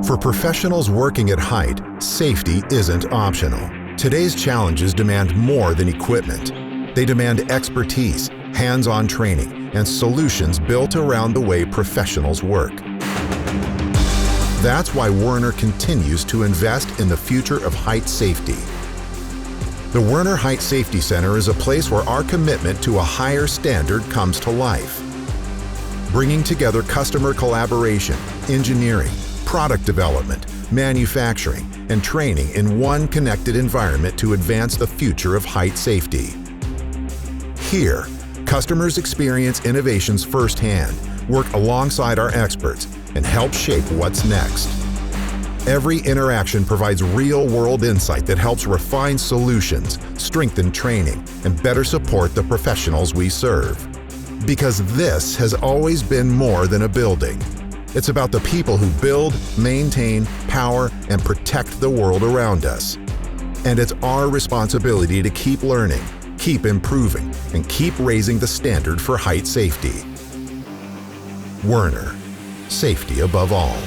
For professionals working at height, safety isn't optional. Today's challenges demand more than equipment. They demand expertise, hands-on training, and solutions built around the way professionals work. That's why Werner continues to invest in the future of height safety. The Werner Height Safety Center is a place where our commitment to a higher standard comes to life. Bringing together customer collaboration, engineering, product development, manufacturing, and training in one connected environment to advance the future of height safety. Here, customers experience innovations firsthand, work alongside our experts, and help shape what's next. Every interaction provides real-world insight that helps refine solutions, strengthen training, and better support the professionals we serve. Because this has always been more than a building. It's about the people who build, maintain, power, and protect the world around us. And it's our responsibility to keep learning, keep improving, and keep raising the standard for height safety. Werner, safety above all.